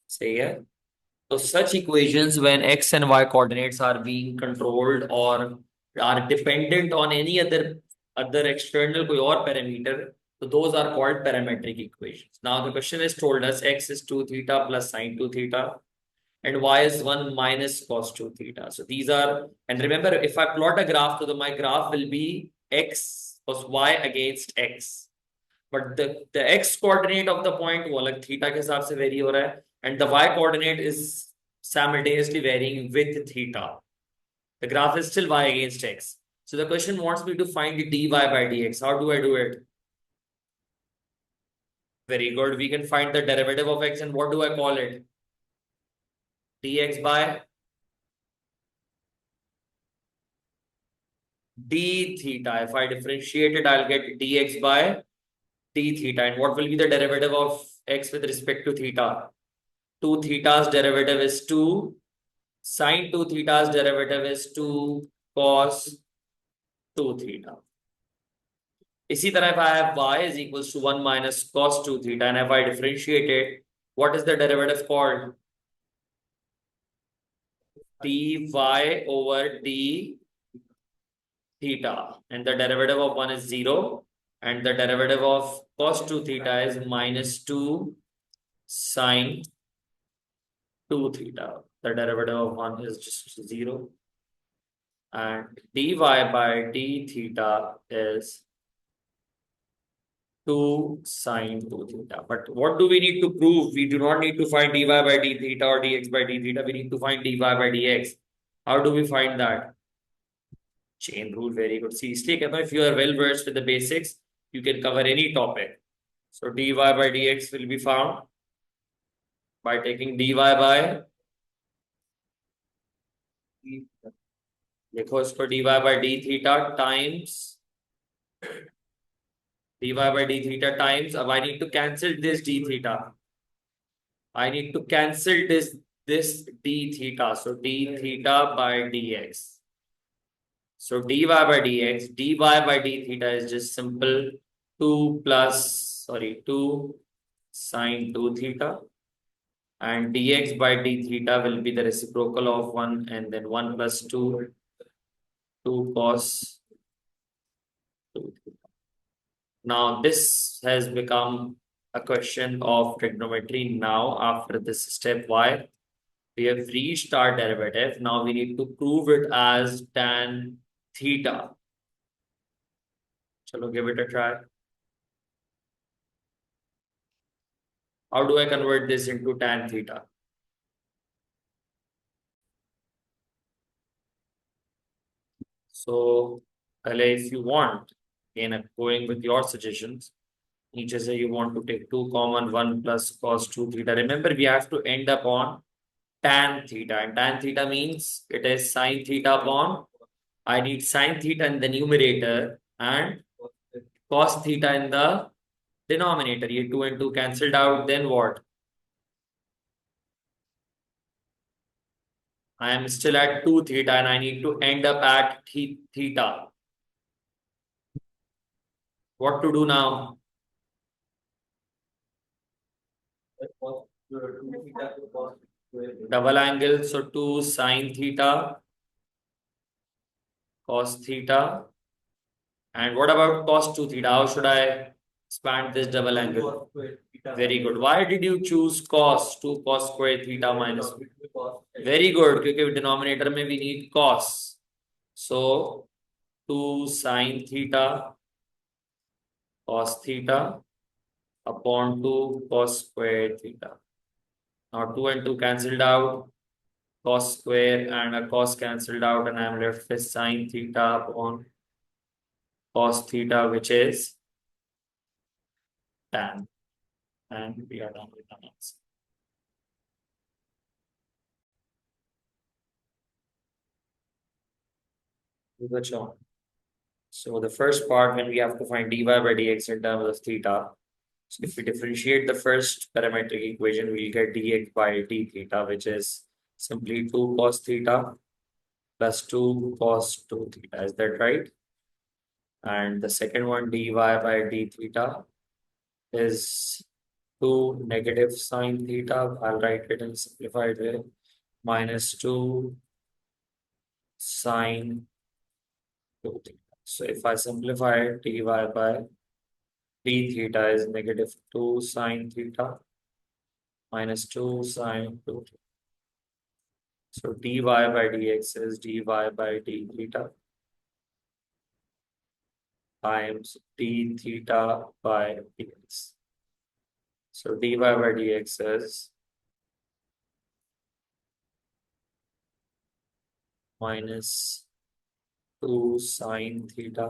सही है. So such equations when x and y coordinates are being controlled or are dependent on any other external कोई और parameter, so those are called parametric equations. Now the question is told us x is 2 theta plus sine 2 theta and y is 1 minus cos 2 theta. So these are, and remember, if I plot a graph, so my graph will be x plus y against x. But the x coordinate of the point वो अलग theta के हिसाब से vary हो रहा है, and the y coordinate is simultaneously varying with theta. The graph is still y against x. So the question wants me to find dy by dx. How do I do it? Very good. We can find the derivative of x, and what do I call it? Dx by d theta. If I differentiate it, I'll get dx by d theta. And what will be the derivative of x with respect to theta? 2 theta's derivative is 2. Sine 2 theta's derivative is 2 cos 2 theta. इसी तरह if I have y is equals to 1 minus cos 2 theta, and if I differentiate it, what is the derivative called? dy over d theta, and the derivative of 1 is 0, and the derivative of cos 2 theta is minus 2 sine 2 theta. The derivative of 1 is just 0, and dy by d theta is 2 sine 2 theta. But what do we need to prove? We do not need to find dy by d theta or dx by d theta. We need to find dy by dx. How do we find that? Chain rule, very good. See, if you are well versed with the basics, you can cover any topic. So dy by dx will be found by taking dy by, देखो इसको dy by d theta times dy by d theta times, अब I need to cancel this d theta. I need to cancel this d theta. So d theta by dx. So dy by dx, dy by d theta is just simple 2 sine 2 theta, and dx by d theta will be the reciprocal of 1, and then 1 plus 2 cos 2 theta. Now this has become a question of trigonometry now after this step. Why? We have reached our derivative. Now we need to prove it as tan theta. Chalo, give it a try. How do I convert this into tan theta? So, if you want, again, going with your suggestions, नीचे से you want to take 2 common, 1 plus cos 2 theta. Remember, we have to end up on tan theta, and tan theta means it is sine theta upon, I need sine theta in the numerator and cos theta in the denominator. ये 2 and 2 cancelled out, then what? I am still at 2 theta and I need to end up at theta. What to do now? Double angle, so 2 sine theta, cos theta. And what about cos 2 theta? How should I expand this double angle? Very good. Why did you choose cos? 2 cos square theta minus. Very good. Because denominator में we need cos. So 2 sine theta cos theta upon 2 cos square theta. Now 2 and 2 cancelled out. Cos square and a cos cancelled out, and I'm left with sine theta upon cos theta, which is tan. And we are done with the answer. So the first part, when we have to find dy by dx in terms of theta, so if we differentiate the first parametric equation, we'll get dx by d theta, which is simply 2 cos theta plus 2 cos 2 theta. Is that right? And the second one, dy by d theta, is 2 negative sine theta. I'll write it in simplified way. Minus 2 sine 2 theta. So if I simplify it, dy by d theta is negative 2 sine theta minus 2 sine 2 theta. So dy by dx is dy by d theta times d theta by dx. So dy by dx is minus 2 sine theta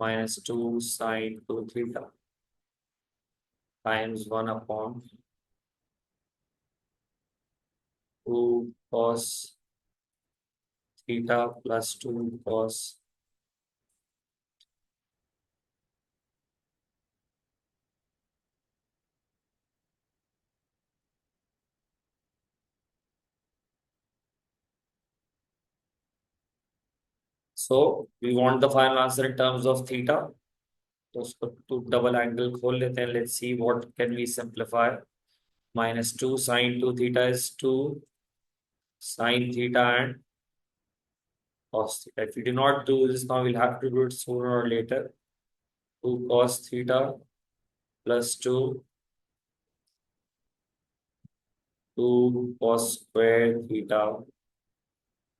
minus 2 sine 2 theta times 1 upon 2 cos theta plus 2 cos. So we want the final answer in terms of theta. तो उसको to double angle खोल लेते हैं. Let's see what can we simplify. Minus 2 sine 2 theta is 2 sine theta and cos theta. If we do not do this now, we'll have to do it sooner or later. 2 cos theta plus 2 cos square theta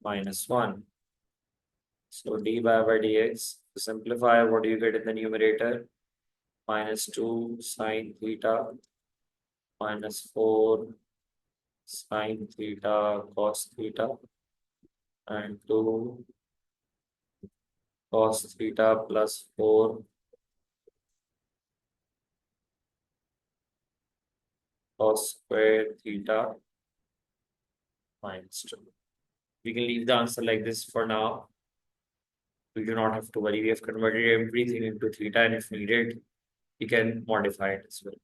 minus 1. So dy by dx. To simplify, what do you get in the numerator? Minus 2 sine theta minus 4 sine theta cos theta and 2 cos theta plus 4 cos square theta minus 2. We can leave the answer like this for now. We do not have to worry. We have converted everything into theta, and if needed, we can modify it as well.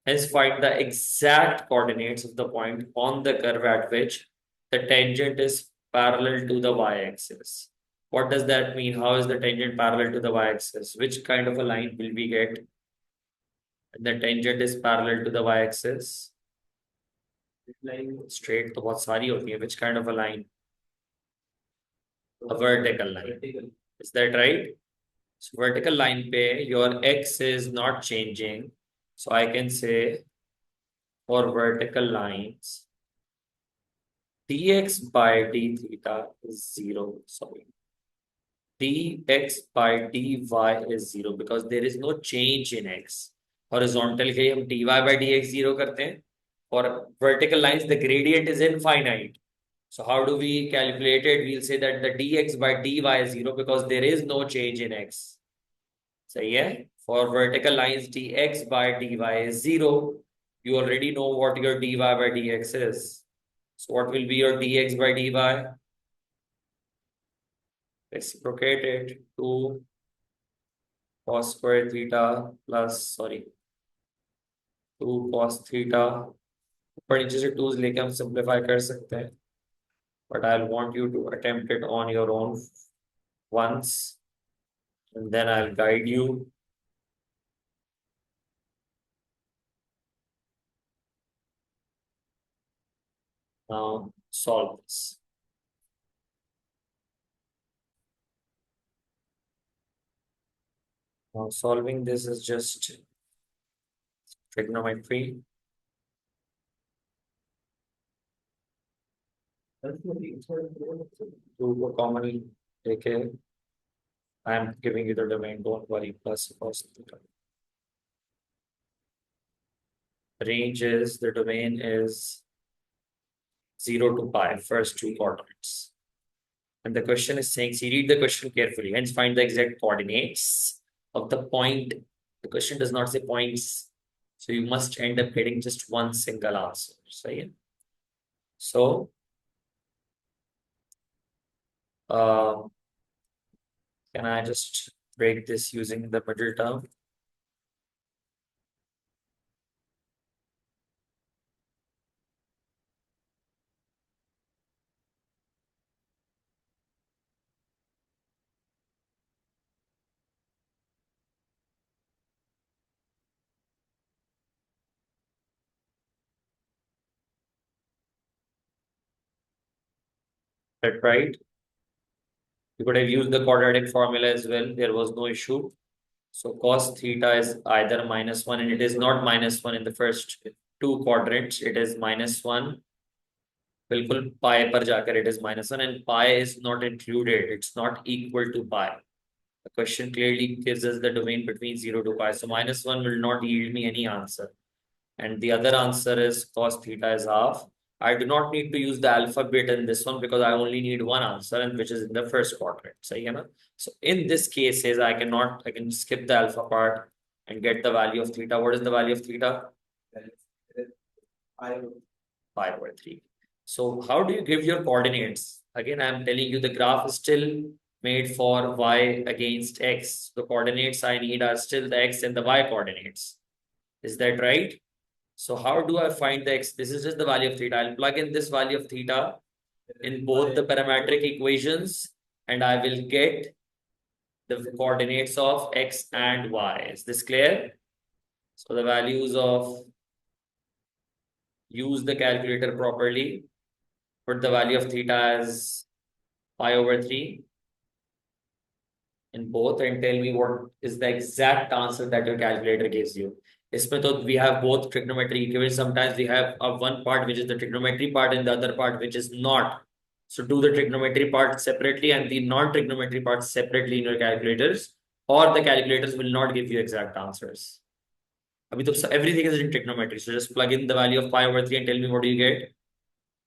Hence, find the exact coordinates of the point on the curve at which the tangent is parallel to the y-axis. What does that mean? How is the tangent parallel to the y-axis? Which kind of a line will we get? The tangent is parallel to the y-axis. Straight तो बहुत सारी होती है. Which kind of a line? A vertical line. Is that right? So vertical line pe your x is not changing. So I can say for vertical lines, dx by d theta is 0. Sorry. dx by dy is 0 because there is no change in x. Horizontal के हम dy by dx 0 करते हैं. For vertical lines, the gradient is infinite. So how do we calculate it? We'll say that the dx by dy is 0 because there is no change in x. सही है. For vertical lines, dx by dy is 0. You already know what your dy by dx is. So what will be your dx by dy? Reciprocate it. 2 cos square theta plus, sorry, 2 cos theta. ऊपर नीचे से 2's लेके हम simplify कर सकते हैं. But I'll want you to attempt it on your own once. And then I'll guide you. Now solve this. Now solving this is just trigonometry. Two को commonly लेके I am giving you the domain. Don't worry. Plus cos theta. Range is, the domain is 0 to pi, first two coordinates. And the question is saying, see, read the question carefully, hence find the exact coordinates of the point. The question does not say points, so you must end up getting just one single answer. So, can I just break this using the middle term? That right? You could have used the quadratic formula as well. There was no issue. So cos theta is either -1, and it is not -1 in the first two quadrants. It is -1. बिल्कुल pi पर जाकर it is -1, and pi is not included. It's not equal to pi. The question clearly gives us the domain between 0 to pi. So -1 will not yield me any answer. And the other answer is cos theta is half. I do not need to use the alpha bit in this one because I only need one answer, and which is in the first quadrant. So, so in this case, I can skip the alpha part and get the value of theta. What is the value of theta? 5/3. So how do you give your coordinates? Again, I'm telling you the graph is still made for y against x. The coordinates I need are still the x and the y coordinates. Is that right? So how do I find the x? This is just the value of theta. I'll plug in this value of theta in both the parametric equations, and I will get the coordinates of x and y. Is this clear? So the values of, use the calculator properly, put the value of theta as pi/3 in both, and tell me what is the exact answer that your calculator gives you. इसमें तो we have both trigonometry equations. Sometimes we have one part which is the trigonometry part and the other part which is not. So do the trigonometry part separately and the non-trigonometry part separately in your calculators, or the calculators will not give you exact answers. अभी तो everything is in trigonometry. So just plug in the value of pi/3 and tell me what do you get.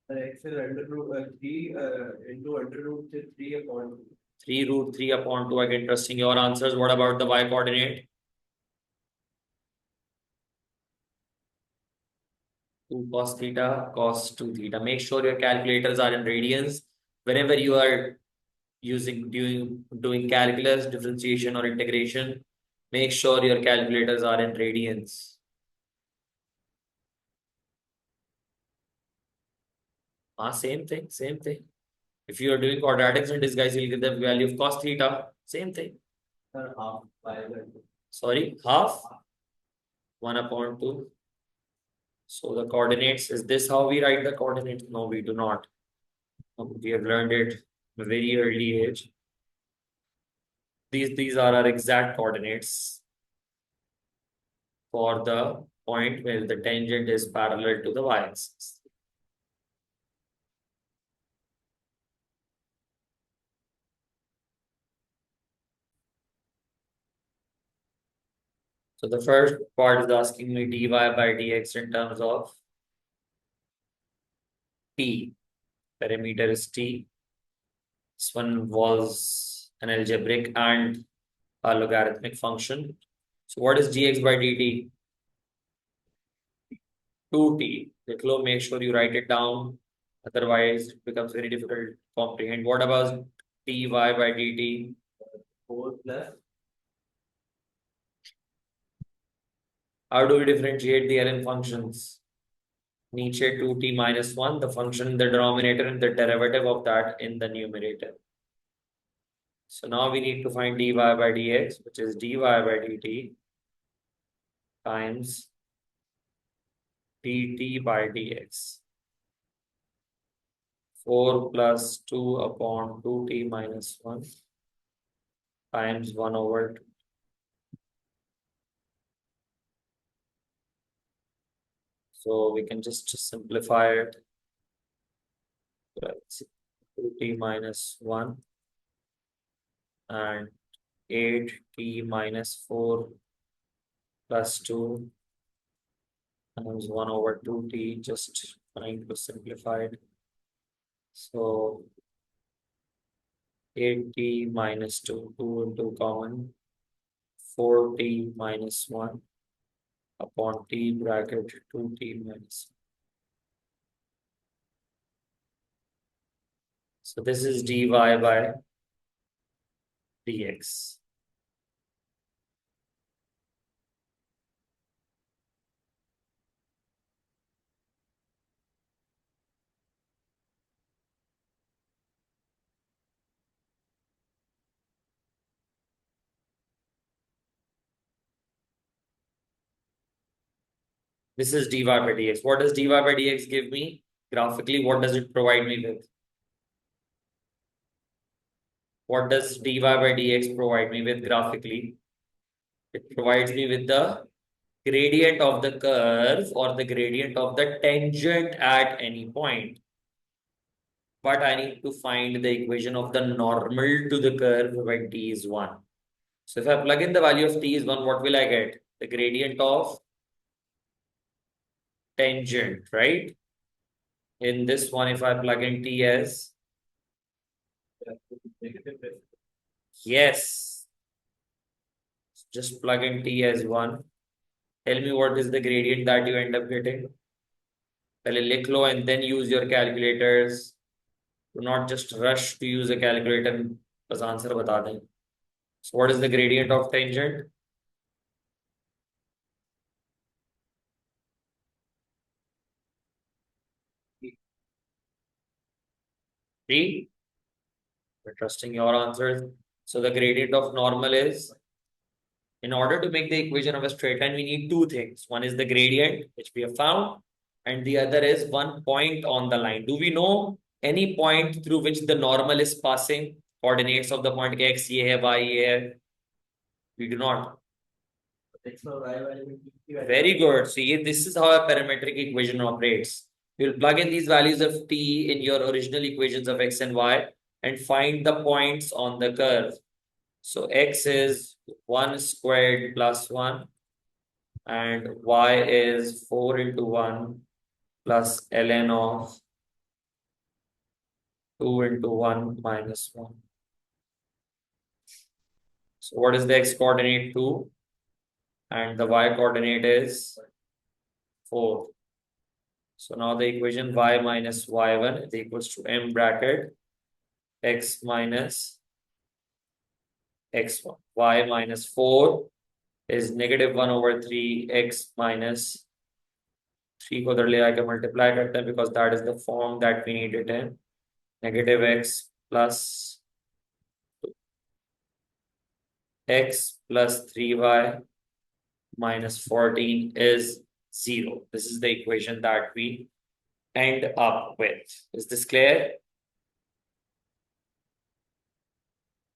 X is under root 3 into under root 3 upon 2. 3√3/2. Again, trusting your answers. What about the y coordinate? 2 cos theta, cos 2 theta. Make sure your calculators are in radians. Whenever you are doing calculus, differentiation, or integration, make sure your calculators are in radians. Same thing, same thing. If you are doing quadratics and disguise, you'll get the value of cos theta. Same thing. Half. Sorry, half? 1/2. So the coordinates, is this how we write the coordinates? No, we do not. We have learned it at a very early age. These are our exact coordinates for the point where the tangent is parallel to the y-axis. So the first part is asking me dy by dx in terms of t. Parameter is t. This one was an algebraic and a logarithmic function. So what is dx by dt? 2t. Make sure you write it down. Otherwise, it becomes very difficult to comprehend. What about dy by dt? 4 plus. How do we differentiate the Ln functions? Nietzsche 2t minus 1, the function in the denominator and the derivative of that in the numerator. So now we need to find dy by dx, which is dy by dt times dt by dx. 4 plus 2 upon 2t minus 1 times 1/2. So we can just simplify it. 2t minus 1 and 8t minus 4 plus 2 times 1/2t, just trying to simplify it. So 8t minus 2, 2 into common, 4t minus 1 upon t bracket 2t minus 1. So this is dy by dx. This is dy by dx. What does dy by dx give me? Graphically, what does it provide me with? what does dy by dx provide me with graphically? It provides me with the gradient of the curve or the gradient of the tangent at any point. But I need to find the equation of the normal to the curve when t is 1. So if I plug in the value of t is 1, what will I get? The gradient of tangent, right? In this one, if I plug in t as, yes, just plug in t as 1. Tell me what is the gradient that you end up getting. पहले लिख लो and then use your calculators. Do not just rush to use a calculator. बस answer बता दें. So what is the gradient of tangent? T. We're trusting your answers. So the gradient of normal is, in order to make the equation of a straight line, we need two things. One is the gradient, which we have found, and the other is one point on the line. Do we know any point through which the normal is passing? Coordinates of the point x, ye hai, y, ye hai. We do not. Very good. See, this is how a parametric equation operates. You'll plug in these values of t in your original equations of x and y and find the points on the curve. So x is 1 squared plus 1 and y is 4 into 1 plus ln of 2 into 1 minus 1. So what is the x coordinate? 2 and the y coordinate is 4. So now the equation y minus y1 is equals to m bracket x minus x1. Y minus 4 is negative 1 over 3 x minus 3 को उधर ले आके multiply करते हैं because that is the form that we need it in. Negative x plus x plus 3y minus 14 is 0. This is the equation that we end up with. Is this clear?